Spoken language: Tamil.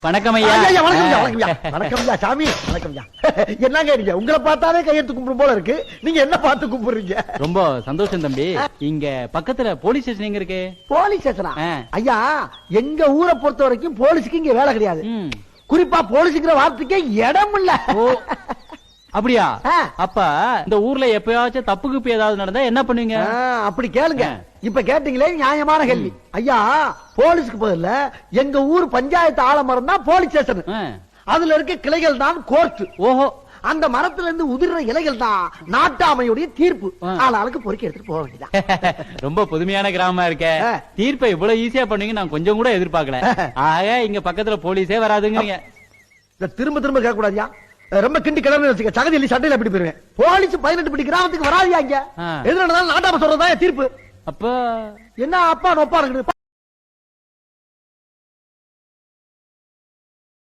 வணக்கம் ஐயா. வணக்கம் ஐயா சாமி. வணக்கம் ஐயா. என்னங்க நீங்க உங்களை பார்த்தாலே கையெழுத்து கும்பிடும் போல இருக்கு. நீங்க என்ன பார்த்து கும்பிடுறீங்க? ரொம்ப சந்தோஷம் தம்பி. இங்க பக்கத்துல போலீஸ் ஸ்டேஷன் எங்க இருக்கு? போலீஸ் ஸ்டேஷனா? ஐயா எங்க ஊரை பொறுத்த வரைக்கும் போலீஸுக்கு இங்க வேலை கிடையாது. குறிப்பா போலீஸுங்கிற வார்த்தைக்கே இடம் இல்ல. அப்படியா? அப்ப இந்த ஊர்ல எப்பயாச்சும் தப்புக்கு ஏதாவது நடந்தா என்ன பண்ணுவீங்க? அப்படி கேளுங்க. இப்ப கேட்டீங்களே நியாயமான கேள்வி. ஐயா போலீஸ்க்கு பதில்ல எங்க ஊர் பஞ்சாயத்து ஆலமரம் தான் போலீஸ் ஸ்டேஷன். அதுல இருக்க கிளைகள் தான் கோர்ட். ஓஹோ. அந்த மரத்துல இருந்து உதிர்ற இலைகள் தான் நாட்டாமையுடைய தீர்ப்பு. ஆளாளுக்கு பொறுக்கி எடுத்துட்டு போக வேண்டியதான். ரொம்ப புதுமையான கிராமமா இருக்க. தீர்ப்பை இவ்வளவு ஈஸியா பண்ணுவீங்க நான் கொஞ்சம் கூட எதிர்பார்க்கல. ஆக இங்க பக்கத்துல போலீஸே வராதுங்க. திரும்ப திரும்ப கேட்க கூடாதியா. ரொம்ப கிண்டி கிளம்பி வச்சுக்க. சகதி சட்டையில எப்படி போயிருவேன். போலீஸ் 18 படி கிராமத்துக்கு வராதியா. இங்க எது நடந்தாலும் நாட்டாம சொல்றதா தீர்ப்பு. அப்ப என்ன அப்பா நொப்பா இருக்குது.